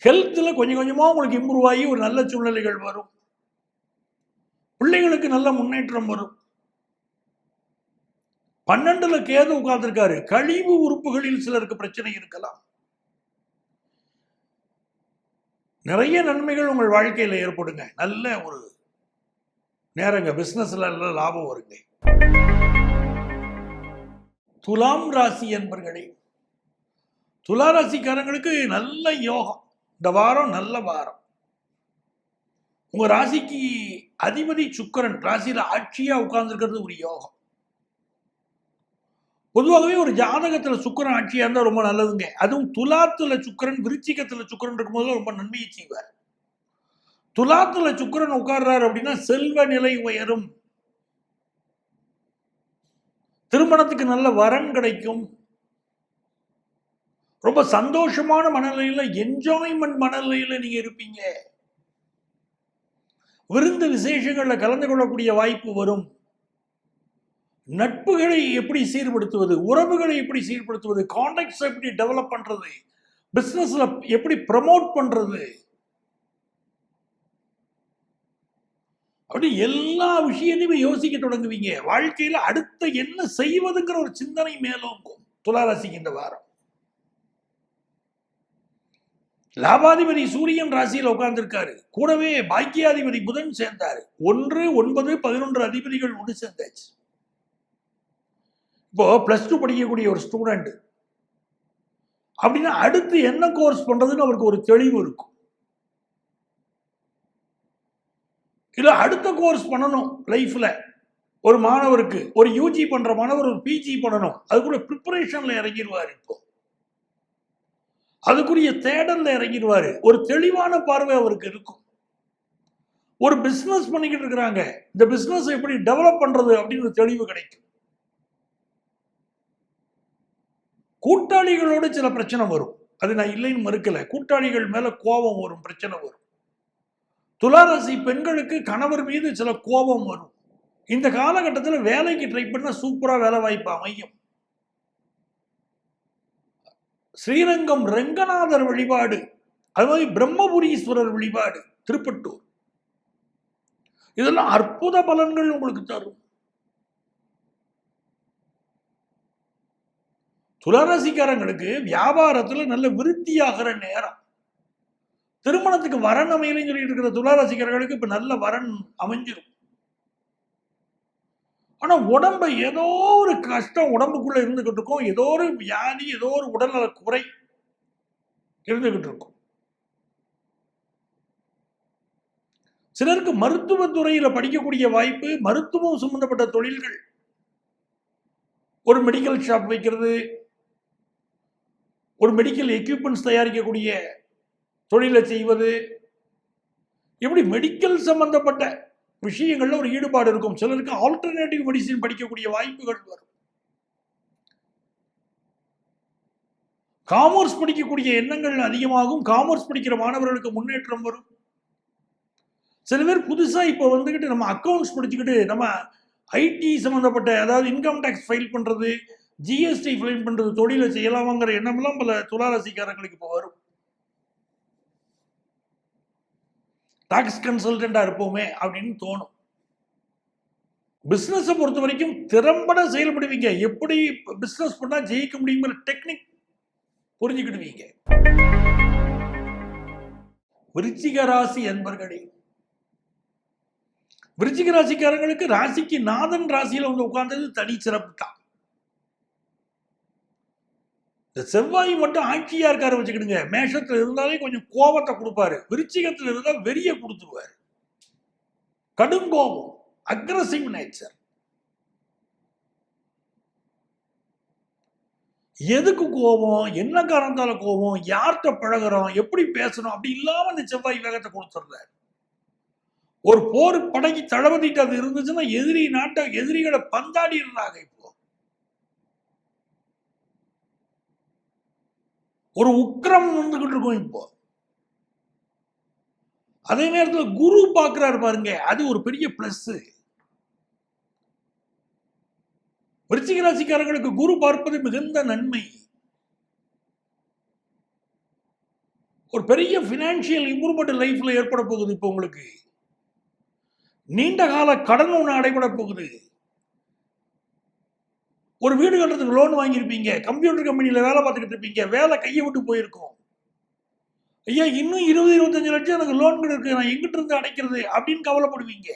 ஹெல்த்ல கொஞ்சம் கொஞ்சமா உங்களுக்கு இம்ப்ரூவ் ஆகி ஒரு நல்ல சூழ்நிலைகள் வரும். பிள்ளைகளுக்கு நல்ல முன்னேற்றம் வரும். 12ல கேது உட்கார்ந்திருக்காரு. கழிவு உறுப்புகளில் சிலருக்கு பிரச்சனை இருக்கலாம். நிறைய நன்மைகள் உங்கள் வாழ்க்கையில ஏற்படுங்க. நல்ல ஒரு நேரங்க. பிசினஸ்ல நல்ல லாபம் வருங்க. துலாம் ராசி என்பர்களே, துலா ராசிக்காரங்களுக்கு நல்ல யோகம். இந்த வாரம் நல்ல வாரம். உங்க ராசிக்கு அதிபதி சுக்கிரன் ராசியில ஆட்சியா உட்கார்ந்துருக்கிறது ஒரு யோகம். பொதுவாகவே ஒரு ஜாதகத்துல சுக்கிரன் ஆட்சியா இருந்தா ரொம்ப நல்லதுங்க. அதுவும் துலாத்துல சுக்கிரன் விருச்சிகத்துல சுக்கிரன் இருக்கும்போது ரொம்ப நன்மையை செய்வார். துலாத்துல சுக்கிரன் உட்கார்றாரு அப்படின்னா செல்வ நிலை உயரும், திருமணத்துக்கு நல்ல வரன் கிடைக்கும், ரொம்ப சந்தோஷமான மனநிலையில என்ஜாய்மெண்ட் மனநிலையில நீங்க இருப்பீங்க. விருந்து விசேஷங்கள்ல கலந்து கொள்ளக்கூடிய வாய்ப்பு வரும். நட்புகளை எப்படி சீர்படுத்துவது, உறவுகளை எப்படி சீர்படுத்துவது, கான்டாக்ட்ஸ் எப்படி டெவலப் பண்றது, பிசினஸ்ல எப்படி ப்ரமோட் பண்றது, அப்படி எல்லா விஷயத்தையுமே யோசிக்க தொடங்குவீங்க. வாழ்க்கையில அடுத்த என்ன செய்வதுங்கிற ஒரு சிந்தனை மேலோங்கும் துளாராசிக்கு இந்த வாரம். லாபாதிபதி சூரியன் ராசியில் உட்கார்ந்திருக்காரு. கூடவே பாக்கியாதிபதி புதன் சேர்ந்தாரு. 1, 9, 11 அதிபதிகள் ஒன்று சேர்ந்தாச்சு. இப்போ +2 படிக்கக்கூடிய ஒரு ஸ்டூடெண்ட் அப்படின்னா அடுத்து என்ன கோர்ஸ் பண்றதுன்னு அவருக்கு ஒரு தெளிவு இருக்கும். இல்ல அடுத்த கோர்ஸ் பண்ணணும் லைஃப்ல. ஒரு மாணவருக்கு ஒரு யூஜி பண்ற மாணவர் ஒரு பிஜி பண்ணணும், அதுக்குள்ள ப்ரிப்பரேஷன்ல இறங்கிடுவாரு. இப்போ அதுக்குரிய தேடல்ல இறங்கிடுவாரு. ஒரு தெளிவான பார்வை அவருக்கு இருக்கும். ஒரு பிசினஸ் பண்ணிக்கிட்டு இருக்கிறாங்க, இந்த பிசினஸ் எப்படி டெவலப் பண்றது அப்படின்னு ஒரு தெளிவு கிடைக்கும். கூட்டாளிகளோட சில பிரச்சனை வரும், அது நான் இல்லைன்னு மறுக்கல. கூட்டாளிகள் மேல கோபம் வரும், பிரச்சனை வரும். துளாராசி பெண்களுக்கு கணவர் மீது சில கோபம் வரும். இந்த காலகட்டத்தில் வேலைக்கு ட்ரை பண்ண சூப்பரா வேலை வாய்ப்பு அமையும். ஸ்ரீரங்கம் ரெங்கநாதர் வழிபாடு, அது மாதிரி பிரம்மபுரீஸ்வரர் வழிபாடு திருப்பட்டூர், இதெல்லாம் அற்புத பலன்கள் உங்களுக்கு தரும். துளாராசிக்காரங்களுக்கு வியாபாரத்துல நல்ல விருத்தியாகிற நேரம். திருமணத்துக்கு வரன் அமையலன்னு சொல்லிட்டு இருக்கிற துளாராசிக்காரர்களுக்கு இப்ப நல்ல வரன் அமைஞ்சிடும். ஆனா உடம்பை ஏதோ ஒரு கஷ்டம் உடம்புக்குள்ள இருந்துகிட்டு இருக்கும், ஏதோ ஒரு வியாதி, ஏதோ ஒரு உடல்நல குறை இருந்துகிட்டு இருக்கும். சிலருக்கு மருத்துவத்துறையில படிக்கக்கூடிய வாய்ப்பு, மருத்துவம் சம்பந்தப்பட்ட தொழில்கள், ஒரு மெடிக்கல் ஷாப் வைக்கிறது, ஒரு மெடிக்கல் எக்யூப்மெண்ட்ஸ் தயாரிக்கக்கூடிய தொழிலை செய்வது, எப்படி மெடிக்கல் சம்பந்தப்பட்ட விஷயங்கள்ல ஒரு ஈடுபாடு இருக்கும். சிலருக்கு ஆல்டர்னேட்டிவ் மெடிசின் படிக்கக்கூடிய வாய்ப்புகள் வரும். காமர்ஸ் படிக்கக்கூடிய எண்ணங்கள் அதிகமாகும். காமர்ஸ் படிக்கிற மாணவர்களுக்கு முன்னேற்றம் வரும். சில பேர் புதுசா இப்ப வந்துகிட்டு நம்ம அக்கௌண்ட்ஸ் படிச்சுக்கிட்டு நம்ம ஐடி சம்பந்தப்பட்ட, அதாவது இன்கம் டேக்ஸ் ஃபைல் பண்றது, ஜிஎஸ்டி ஃபைல் பண்றது தொழிலை செய்யலாமாங்கிற எண்ணம்லாம் பல துளாராசிக்காரங்களுக்கு இப்போ வரும். டாக்ஸ் கன்சல்டண்டா இருப்போமே அப்படின்னு தோணும். பிசினஸ் பொறுத்த வரைக்கும் திறம்பட செயல்படுவீங்க. எப்படி பிசினஸ் பண்ணா ஜெயிக்க முடியுங்கிற டெக்னிக் புரிஞ்சுக்கிடுவீங்க. விருச்சிக ராசி என்பர்களே, விருச்சிக ராசிக்காரங்களுக்கு ராசிக்கு நாதன் ராசியில வந்து உட்கார்ந்தது தனி சிறப்பு தான். இந்த செவ்வாய் மட்டும் ஆட்சியா இருக்காரு வச்சுக்கிடுங்க. மேஷத்துல இருந்தாலே கொஞ்சம் கோபத்தை கொடுப்பாரு, விருச்சிகத்துல இருந்தா வெறிய கொடுத்துருவாரு. கடும் கோபம், அக்ரசிவ் நேச்சர். எதுக்கு கோபம், என்ன காரணத்தால கோபம், யார்கிட்ட பழகுறோம், எப்படி பேசணும், அப்படி இல்லாம இந்த செவ்வாய் வேகத்தை கொடுத்துடுறாரு. ஒரு போர் படைக்கு தளபதிட்டு அது இருந்துச்சுன்னா எதிரிகளை பந்தாடிடுறாங்க. இப்போ ஒரு உக்கிரம் வந்துகிட்டு இருக்கும். இப்போ அதே நேரத்தில் குரு பார்க்கிறாரு பாருங்க, அது ஒரு பெரிய பிளஸ். விருச்சிக ராசிக்காரர்களுக்கு குரு பார்ப்பது மிகுந்த நன்மை. ஒரு பெரிய பினான்சியல் இம்ப்ரூவ்மெண்ட் லைஃப்ல ஏற்பட போகுது. இப்போ உங்களுக்கு நீண்ட கால கடன் ஒன்று அடைபட போகுது. ஒரு வீடு கட்டுறதுக்கு லோன் வாங்கியிருப்பீங்க, கம்ப்யூட்டர் கம்பெனியில் வேலை பார்த்துக்கிட்டு இருப்பீங்க, வேலை கையை விட்டு போயிருக்கும். ஐயா இன்னும் 20-25 லட்சம் எனக்கு லோன் இருக்கு, நான் எங்கிட்ட இருந்து அடைக்கிறது அப்படின்னு கவலைப்படுவீங்க.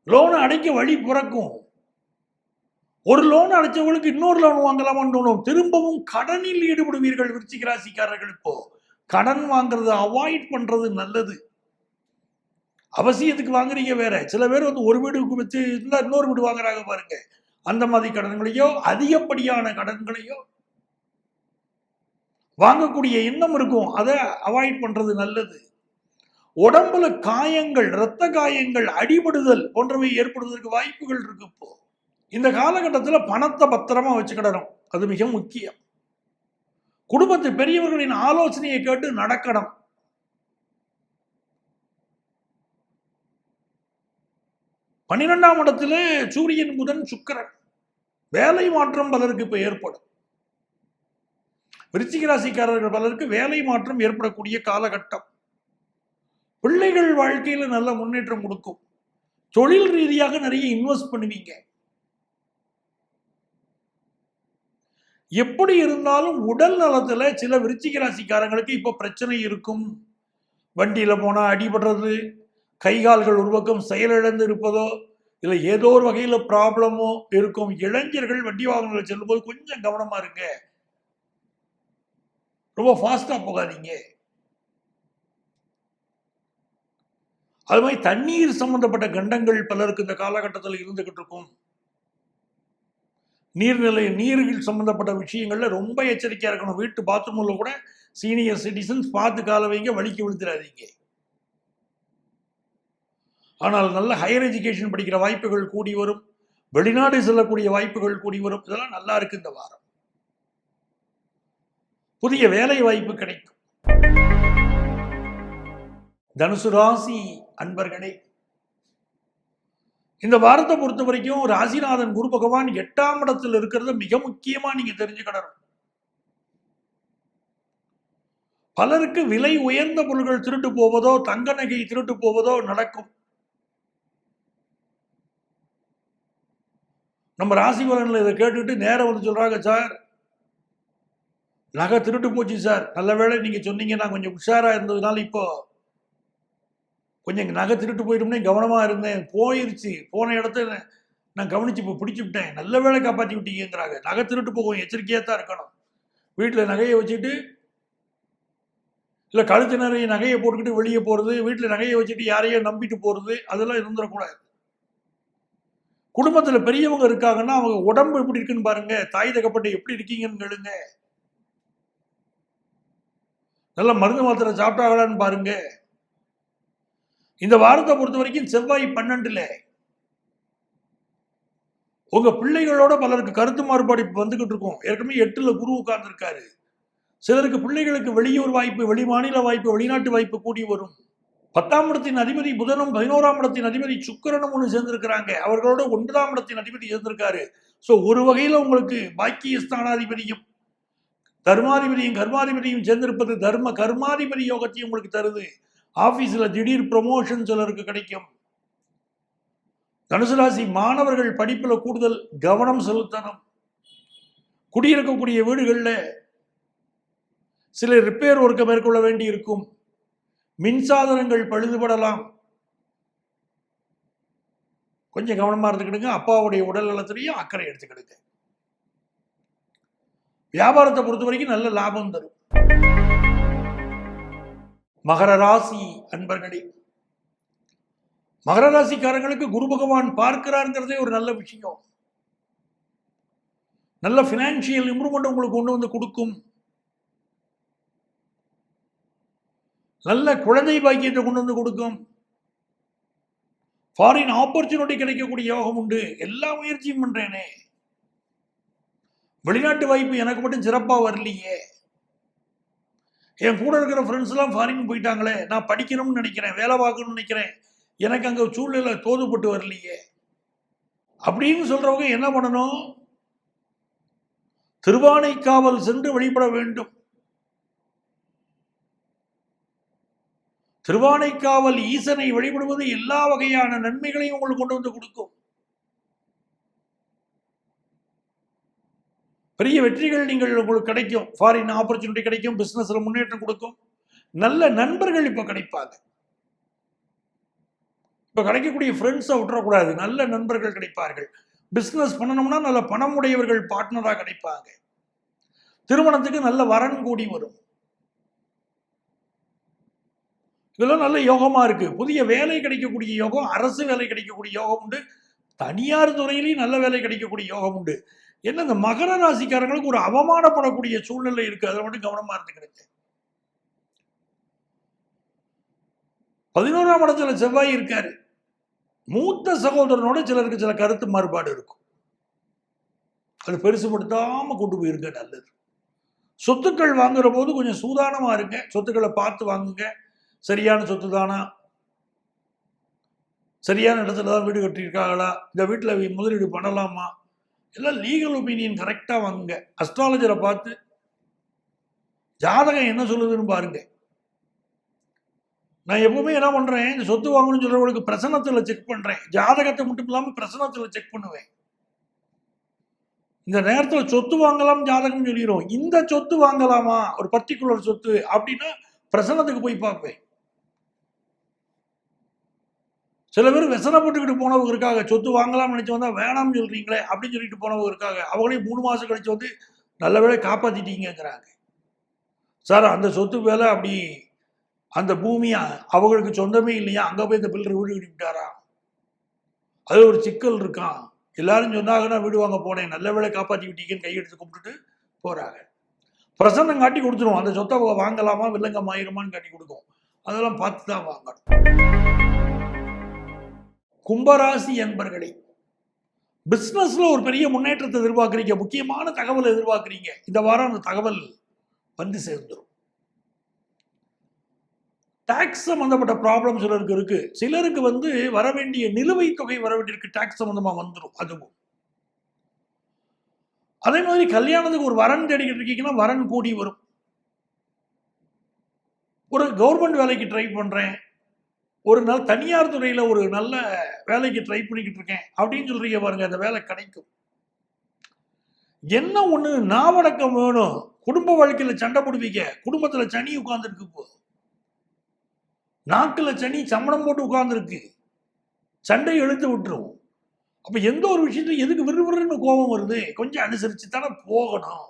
லோனை அடைக்க வழி பிறக்கும். ஒரு லோன் அடைச்சவங்களுக்கு இன்னொரு லோன் வாங்கலாமான்னு தோணும். திரும்பவும் கடனில் ஈடுபடுவீர்கள் விருச்சிக ராசிக்காரர்கள். இப்போ கடன் வாங்குறது அவாய்ட் பண்றது நல்லது. அவசியத்துக்கு வாங்குறீங்க வேற. சில பேர் வந்து ஒரு வீடுக்கு வச்சு இருந்தா இன்னொரு வீடு வாங்குறாங்க பாருங்க. அந்த மாதிரி கடன்களையோ அதிகப்படியான கடன்களையோ வாங்கக்கூடிய எண்ணம் இருக்கும், அதை அவாய்ட் பண்றது நல்லது. உடம்புல காயங்கள், இரத்த காயங்கள், அடிபடுதல் போன்றவை ஏற்படுவதற்கு வாய்ப்புகள் இருக்கு. இப்போ இந்த காலகட்டத்தில் பணத்தை பத்திரமா வச்சுக்கிடணும், அது மிக முக்கியம். குடும்பத்து பெரியவர்களின் ஆலோசனையை கேட்டு நடக்கணும். பன்னிரெண்டாம் இடத்துல சூரியன், புதன், சுக்கிரன். வேலை மாற்றம் பலருக்கு இப்ப ஏற்படும். விருச்சிக ராசிக்காரர்கள் பலருக்கு வேலை மாற்றம் ஏற்படக்கூடிய காலகட்டம். பிள்ளைகள் வாழ்க்கையில நல்ல முன்னேற்றம் கொடுக்கும். தொழில் ரீதியாக நிறைய இன்வெஸ்ட் பண்ணுவீங்க. எப்படி இருந்தாலும் உடல் நலத்துல சில விருச்சிக ராசிக்காரங்களுக்கு இப்ப பிரச்சனை இருக்கும். வண்டியில போனா அடிபடுறது, கைகால்கள் ஒரு பக்கம் செயலிழந்து இருப்பதோ, இல்லை ஏதோ ஒரு வகையில ப்ராப்ளமோ இருக்கும். இளைஞர்கள் வண்டி வாகனங்கள் செல்லும் போது கொஞ்சம் கவனமா இருங்க, ரொம்ப ஃபாஸ்டா போகாதீங்க. அது மாதிரி தண்ணீர் சம்பந்தப்பட்ட கண்டங்கள் பலருக்கு இந்த காலகட்டத்தில் இருந்துகிட்டு இருக்கும். நீர்கள் சம்பந்தப்பட்ட விஷயங்கள்ல ரொம்ப எச்சரிக்கையா இருக்கணும். வீட்டு பாத்ரூம்ல கூட சீனியர் சிட்டிசன்ஸ் பார்த்து கால வைங்க, வலிக்கு விழுந்துடாதீங்க. ஆனால் நல்ல ஹையர் எஜுகேஷன் படிக்கிற வாய்ப்புகள் கூடி வரும். வெளிநாடு செல்லக்கூடிய வாய்ப்புகள் கூடி வரும். இதெல்லாம் நல்லா இருக்கு. இந்த வாரம் புதிய வேலை வாய்ப்பு கிடைக்கும். தனுசு ராசி அன்பர்களே, இந்த வாரத்தை பொறுத்த வரைக்கும் ராசிநாதன் குரு பகவான் 8ஆம் இடத்தில் இருக்கிறது மிக முக்கியமா நீங்க தெரிஞ்சுக்கணும். பலருக்கு விலை உயர்ந்த பொருட்கள் திருட்டு போவதோ, தங்க நகை திருட்டு போவதோ நடக்கும். நம்ம ராசி பலன்ல இதை கேட்டுட்டு நேரம் வந்து சொல்றாங்க, சார் நகை திருட்டு போச்சு சார், நல்ல வேளை நீங்க சொன்னீங்க, நான் கொஞ்சம் உஷாரா இருந்ததுனால இப்போ கொஞ்சம் நகை திருட்டு போயிட்டோம்னே கவனமா இருந்தேன், போயிருச்சு, போன இடத்த நான் கவனிச்சு இப்போ பிடிச்சு விட்டேன், நல்ல வேலை காப்பாற்றி விட்டீங்கிறாங்க. நகை திருட்டு போகும், எச்சரிக்கையா தான் இருக்கணும். வீட்டில் நகையை வச்சுட்டு இல்லை கழுத்து நிறைய நகையை போட்டுக்கிட்டு வெளியே போறது, வீட்டில் நகையை வச்சுட்டு யாரையோ நம்பிட்டு போறது, அதெல்லாம் இருந்துடக்கூடாது. குடும்பத்துல பெரியவங்க இருக்காங்கன்னா அவங்க உடம்பு எப்படி இருக்குன்னு பாருங்க, தாய் தகப்பட்ட எப்படி இருக்கீங்கன்னு கேளுங்க, நல்ல மருந்து மாத்திரை சாப்பிட்டாங்களான்னு பாருங்க. இந்த வாரத்தை பொறுத்த வரைக்கும் செவ்வாய் 12ல உங்க பிள்ளைகளோட பலருக்கு கருத்து மாறுபாடு வந்துகிட்டு இருக்கும். ஏற்கனவே 8ல குரு உட்கார்ந்து இருக்காரு. சிலருக்கு பிள்ளைகளுக்கு வெளியூர் வாய்ப்பு, வெளி மாநில வாய்ப்பு, வெளிநாட்டு வாய்ப்பு கூடி வரும். 10ஆம் இடத்தின் அதிபதி புதனும் 11ஆம் இடத்தின் அதிபதி சுக்கிரனும் ஒன்று சேர்ந்திருக்கிறாங்க. அவர்களோட 9ஆம் இடத்தின் அதிபதி சேர்ந்திருக்காரு. ஸோ ஒரு வகையில் உங்களுக்கு பாக்கிய ஸ்தானாதிபதியும் தர்மாதிபதியும் கர்மாதிபதியும் சேர்ந்திருப்பது தர்ம கர்மாதிபதி யோகத்தையும் உங்களுக்கு தருது. ஆபீஸ்ல திடீர் ப்ரமோஷன் சிலருக்கு கிடைக்கும். தனுசு ராசி மாணவர்கள் படிப்புல கூடுதல் கவனம் செலுத்தணும். குடியிருக்கக்கூடிய வீடுகளில் சில ரிப்பேர் ஒர்க்கை மேற்கொள்ள வேண்டி இருக்கும். மின்சாதனங்கள் பழுதுபடலாம். கொஞ்சம் கவனமா இருந்துக்கிடுங்க. அப்பாவுடைய உடல் நலத்திலையும் அக்கறை எடுத்துக்கிடுங்க. வியாபாரத்தை பொறுத்த வரைக்கும் நல்ல லாபம் தரும். மகர ராசி அன்பர்களே, மகர ராசிக்காரங்களுக்கு குரு பகவான் பார்க்கிறாருங்கிறதே ஒரு நல்ல விஷயம். நல்ல பினான்சியல் இம்ப்ரூவ்மெண்ட் உங்களுக்கு கொண்டு வந்து கொடுக்கும். நல்ல குழந்தை பாக்கியத்தை கொண்டு வந்து கொடுக்கும். ஃபாரின் ஆப்பர்ச்சுனிட்டி கிடைக்கக்கூடிய யோகம் உண்டு. எல்லா முயற்சியும் பண்றேனே, வெளிநாட்டு வாய்ப்பு எனக்கு மட்டும் சிறப்பா வரலையே, என் கூட இருக்கிற ஃப்ரெண்ட்ஸ் எல்லாம் ஃபாரின் போயிட்டாங்களே, நான் படிக்கணும்னு நினைக்கிறேன், வேலை பார்க்கணும்னு நினைக்கிறேன், எனக்கு அங்க சூழ்நிலை தோதுப்பட்டு வரலையே அப்படின்னு சொல்றவங்க என்ன பண்ணணும்? திருவானைக்காவல் சென்று வழிபட வேண்டும். திருவானைக்காவல் ஈசனை வழிபடுவது எல்லா வகையான நன்மைகளையும் உங்களுக்கு கொண்டு வந்து கொடுக்கும். பெரிய வெற்றிகள் நீங்கள் உங்களுக்கு கிடைக்கும். ஃபாரின் ஆப்பர்ச்சுனிட்டி கிடைக்கும். பிசினஸ்ல முன்னேற்றம் கொடுக்கும். நல்ல நண்பர்கள் இப்ப கிடைப்பாங்க. இப்ப கிடைக்கக்கூடிய ஃப்ரெண்ட்ஸை விட்டுறக்கூடாது. நல்ல நண்பர்கள் கிடைப்பார்கள். பிசினஸ் பண்ணணும்னா நல்ல பணம் உடையவர்கள் பார்ட்னரா கிடைப்பாங்க. திருமணத்துக்கு நல்ல வரன் கூடி வரும். இதெல்லாம் நல்ல யோகமா இருக்கு. புதிய வேலை கிடைக்கக்கூடிய யோகம், அரசு வேலை கிடைக்கக்கூடிய யோகம் உண்டு. தனியார் துறையிலையும் நல்ல வேலை கிடைக்கக்கூடிய யோகம் உண்டு. என்ன, இந்த மகர ராசிக்காரங்களுக்கு ஒரு அவமானப்படக்கூடிய சூழ்நிலை இருக்கு. அதை மட்டும் கவனமா இருந்துக்கிறது. 11ஆம் இடத்துல செவ்வாய் இருக்காரு. மூத்த சகோதரனோட சிலருக்கு சில கருத்து மாறுபாடு இருக்கும். அது பெருசுபடுத்தாம கொண்டு போயிருக்க நல்லது. சொத்துக்கள் வாங்குற போது கொஞ்சம் சூதானமா இருங்க. சொத்துக்களை பார்த்து வாங்குங்க. சரியான சொத்து தானா, சரியான இடத்துல தான் வீடு கட்டியிருக்காங்களா, இந்த வீட்டில் முதலீடு பண்ணலாமா, எல்லாம் லீகல் ஒப்பீனியன் கரெக்டாக வாங்குங்க. அஸ்ட்ராலஜரை பார்த்து ஜாதகம் என்ன சொல்லுதுன்னு பாருங்க. நான் எப்பவுமே என்ன பண்றேன், இந்த சொத்து வாங்கணும்னு சொல்றவங்களுக்கு பிரசனத்தில் செக் பண்றேன். ஜாதகத்தை மட்டும் இல்லாமல் பிரசனத்தில் செக் பண்ணுவேன். இந்த நேரத்தில் சொத்து வாங்கலாம் ஜாதகம் சொல்லிடும். இந்த சொத்து வாங்கலாமா, ஒரு பர்டிகுலர் சொத்து அப்படின்னா பிரசனத்துக்கு போய் பார்ப்பேன். சில பேர் விசனப்பட்டுக்கிட்டு போனவங்க இருக்காங்க. சொத்து வாங்கலாம்னு நினைச்சு வந்தா வேணாம்னு சொல்றீங்களே அப்படின்னு சொல்லிட்டு போனவங்க இருக்காங்க. அவங்களையும் 3 மாசம் கழிச்சு வந்து நல்ல வேலை காப்பாத்திட்டீங்கிறாங்க. சார், அந்த சொத்து வேலை அப்படி, அந்த பூமி அவங்களுக்கு சொந்தமே இல்லையா, அங்க போய் இந்த பில்லர் வீடு கட்டிவிட்டாரா, அது ஒரு சிக்கல் இருக்கான். எல்லாரும் சொன்னாங்கன்னா வீடு வாங்க போனேன், நல்ல வேலை காப்பாற்றி விட்டீங்கன்னு கையெடுத்து கும்பிட்டுட்டு போறாங்க. பிரசன்னம் காட்டி கொடுத்துருவோம். அந்த சொத்தை வாங்கலாமா வில்லங்கம் ஆயிருமான்னு காட்டி கொடுக்கும். அதெல்லாம் பார்த்து தான் வாங்கணும். கும்பராசி என்பர்களே, பிசினஸ்ல ஒரு பெரிய முன்னேற்றத்தை எதிர்பார்க்குறீங்க. முக்கியமான தகவலை எதிர்பார்க்குறீங்க. இந்த வாரம் அந்த தகவல் வந்து சேர்ந்துடும். டாக்ஸ் சம்பந்தப்பட்ட ப்ராப்ளம் சிலருக்கு இருக்கு. சிலருக்கு வந்து வர வேண்டிய நிலுவைத் தொகை வர வேண்டியிருக்கு. டாக்ஸ் சம்பந்தமா வந்துடும். அதுவும் அதே மாதிரி கல்யாணத்துக்கு ஒரு வரன் தேடிக்கிட்டு இருக்கீங்கன்னா வரன் கூடி வரும். ஒரு கவர்மெண்ட் வேலைக்கு ட்ரை பண்றேன், ஒரு நாள் தனியார் துறையில ஒரு நல்ல வேலைக்கு ட்ரை பண்ணிக்கிட்டு இருக்கேன் அப்படின்னு சொல்றீங்க பாருங்க, அந்த வேலை கிடைக்கும். என்ன ஒண்ணு, நாவடக்கம் வேணும். குடும்ப வாழ்க்கையில சண்டை போடுவீங்க. குடும்பத்துல சனி உட்கார்ந்துருக்கு. இப்போ நாக்குல சனி சம்மணம் போட்டு உட்கார்ந்துருக்கு. சண்டை இழுத்து விட்டுரும். அப்ப எந்த ஒரு விஷயத்துல எதுக்கு விறுவிறுன்னு கோபம் வருது? கொஞ்சம் அனுசரிச்சு தானே போகணும்.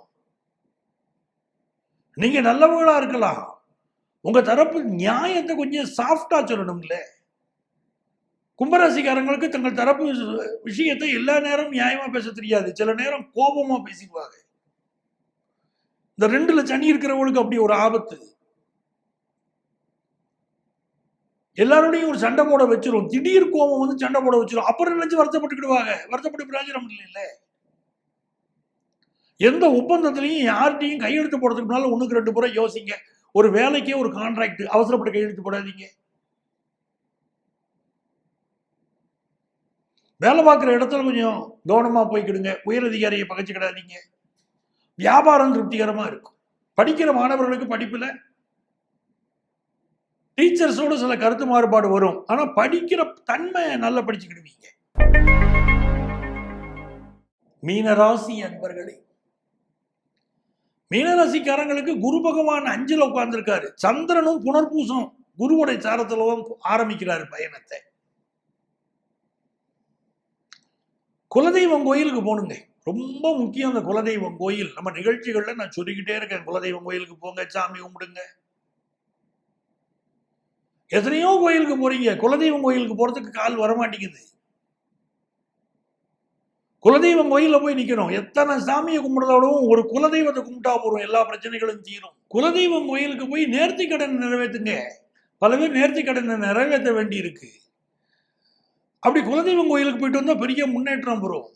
நீங்க நல்லவங்களா இருக்கலாம். உங்க தரப்பு நியாயத்தை கொஞ்சம் சாஃப்டா சொல்லணும்ல. கும்பராசிக்காரங்களுக்கு தங்கள் தரப்பு விஷயத்தை எல்லா நேரம் நியாயமா பேச தெரியாது. சில நேரம் கோபமா பேசிக்குவாங்க. இந்த 2ல சனி இருக்கிறவங்களுக்கு அப்படி ஒரு ஆபத்து. எல்லாரோடையும் ஒரு சண்டை போட வச்சிரும். திடீர் கோபம் வந்து சண்டை போட வச்சிரும். அப்புறம் நினைச்சு வருத்தப்பட்டுக்கிடுவாங்க. வருத்தப்பட்டு பிரயோஜனம் இல்லை. எந்த ஒப்பந்தத்திலையும் யார்கிட்டையும் கையெழுத்து போடுறதுக்கு முன்னால 1க்கு 2 முறை யோசிங்க. ஒரு வேலைக்கே ஒரு கான்ட்ராக்ட், அவசரப்பட்டு கையெழுத்து போடாதீங்க. வேலை பார்க்குற இடத்துல கொஞ்சம் கவனமா போய்க்கிடுங்க. உயரதிகாரியை பகைச்சுக்கிடாதீங்க. வியாபாரம் திருப்திகரமா இருக்கும். படிக்கிற மாணவர்களுக்கு படிப்புல டீச்சர்ஸோட சில கருத்து மாறுபாடு வரும். ஆனா படிக்கிற தன்மை நல்லா படிச்சுக்கிடுவீங்க. மீனராசி அன்பர்களே, மீனராசிக்காரங்களுக்கு குரு பகவான் 5ல் உட்கார்ந்துருக்காரு. சந்திரனும் புனர்பூசம் குருவுடைய சாரத்துல ஆரம்பிக்கிறாரு பயணத்தை. குலதெய்வம் கோயிலுக்கு போகணுங்க. ரொம்ப முக்கியம் அந்த குலதெய்வம் கோயில். நம்ம நிகழ்ச்சிகள்ல நான் சொல்லிக்கிட்டே இருக்கேன், குலதெய்வம் கோயிலுக்கு போங்க, சாமி கும்பிடுங்க. எத்தனையோ கோயிலுக்கு போறீங்க, குலதெய்வம் கோயிலுக்கு போறதுக்கு கால் வரமாட்டேங்குது. குலதெய்வம் கோயில போய் நிக்கணும். எத்தனை சாமியை கும்பிடுறதோடவும் ஒரு குலதெய்வத்தை கும்பிட்டா போறோம், எல்லா பிரச்சனைகளும் தீரும். குலதெய்வம் கோயிலுக்கு போய் நேர்த்தி கடன் நிறைவேற்றுங்க. பல பேர் நேர்த்தி கடனை நிறைவேற்ற வேண்டி இருக்கு. அப்படி குலதெய்வம் கோயிலுக்கு போயிட்டு வந்தா பெரிய முன்னேற்றம் வரும்.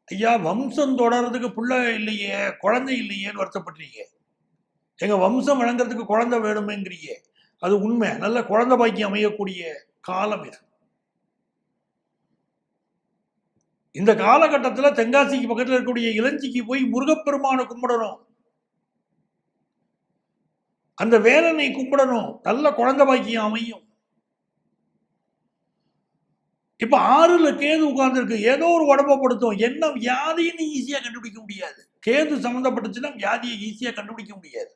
ஐயா, வம்சம் தொடர்றதுக்கு பிள்ளை இல்லையே, குழந்தை இல்லையேன்னு வருத்தப்படுறீங்க. எங்க வம்சம் வழங்குறதுக்கு குழந்தை வேணுமேங்கிறீங்க. அது உண்மை. நல்ல குழந்தை பாக்கியம் அமையக்கூடிய காலம் இது. இந்த காலகட்டத்தில் தென்காசிக்கு பக்கத்தில் இருக்கக்கூடிய இளஞ்சிக்கு போய் முருகப்பெருமானை கும்பிடணும், அந்த வேலனை கும்பிடணும், நல்ல குழந்தை பாக்கியம் அமையும். இப்ப 6ல் கேது உட்கார்ந்து இருக்கு, ஏதோ ஒரு உடம்பப்படுத்தும். என்ன வியாதின்னு ஈஸியா கண்டுபிடிக்க முடியாது. கேது சம்பந்தப்பட்டுச்சுன்னா வியாதியை ஈஸியா கண்டுபிடிக்க முடியாது.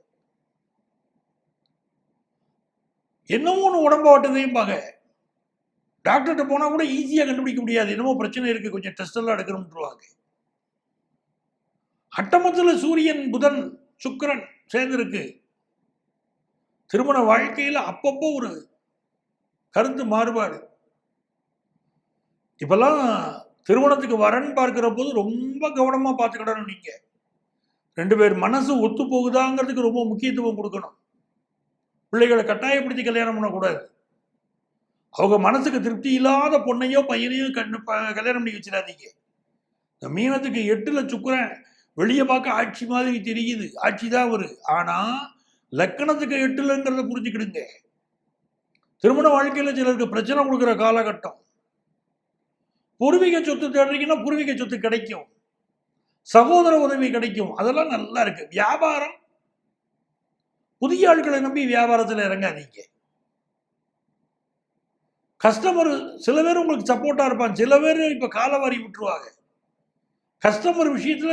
என்னமோ ஒன்று உடம்பாட்டுதையும் பாங்க, டாக்டர்கிட்ட போனா கூட ஈஸியா கண்டுபிடிக்க முடியாது. என்னமோ பிரச்சனை இருக்கு, கொஞ்சம் டெஸ்ட் எல்லாம் எடுக்கணும்ன்றாங்க. அட்டமத்துல சூரியன், புதன், சுக்கிரன் சேர்ந்திருக்கு. திருமண வாழ்க்கையில அப்பப்போ ஒரு கருத்து மாறுபாடு. இப்பெல்லாம் திருமணத்துக்கு வரன் பார்க்கிற போது ரொம்ப கவனமா பார்த்துக்கிடணும். நீங்க 2 பேர் மனசு ஒத்து போகுதாங்கிறதுக்கு ரொம்ப முக்கியத்துவம் கொடுக்கணும். பிள்ளைகளை கட்டாயப்படுத்தி கல்யாணம் பண்ணக்கூடாது. அவங்க மனசுக்கு திருப்தி இல்லாத பொண்ணையோ பையனையோ கல்யாணம் பண்ணி வச்சிடாதீங்க. இந்த மீனத்துக்கு 8ல் சுக்கிரன் வெளியே பார்க்க ஆட்சி மாதிரி தெரியுது, ஆட்சி தான் அவரு. ஆனா லக்கணத்துக்கு 8லங்கிறத புரிஞ்சுக்கிடுங்க. திருமண வாழ்க்கையில சிலருக்கு பிரச்சனை கொடுக்குற காலகட்டம். பூர்வீக சொத்து தேடுறீங்கன்னா பூர்வீக சொத்து கிடைக்கும், சகோதர உதவி கிடைக்கும், அதெல்லாம் நல்லா இருக்கு. வியாபாரம், புதிய ஆட்களை நம்பி வியாபாரத்தில் இறங்காதீங்க. கஸ்டமர் சில பேர் உங்களுக்கு சப்போர்ட்டா இருப்பாங்க, சில பேர் இப்ப காலவாரி விட்டுருவாங்க. கஸ்டமர் விஷயத்துல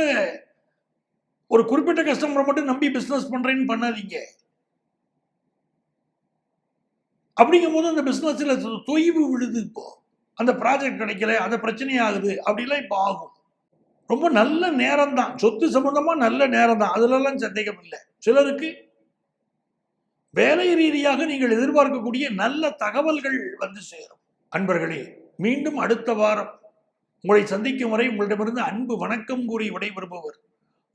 ஒரு குறிப்பிட்ட கஸ்டமரை மட்டும் நம்பி பிசினஸ் பண்றேன்னு பண்ணாதீங்க. அப்படிங்கும் போது அந்த பிசினஸ்ல தொய்வு விழுது. இப்போ அந்த ப்ராஜெக்ட் கிடைக்கல, அந்த பிரச்சனை ஆகுது, அப்படிலாம் இப்போ ஆகும். ரொம்ப நல்ல நேரம் தான், சொத்து சம்பந்தமா நல்ல நேரம் தான், அதுலலாம் சந்தேகம் இல்லை. சிலருக்கு வேலை ரீதியாக நீங்கள் எதிர்பார்க்கக்கூடிய நல்ல தகவல்கள் வந்து சேரும். அன்பர்களே, மீண்டும் அடுத்த வாரம் உங்களை சந்திக்கும் வரை உங்களிடமிருந்து அன்பு வணக்கம் கூறி விடைபெறுபவர்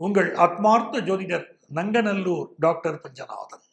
உங்கள் ஆத்மார்த்த ஜோதிடர் நங்கநல்லூர் டாக்டர் பஞ்சநாதன்.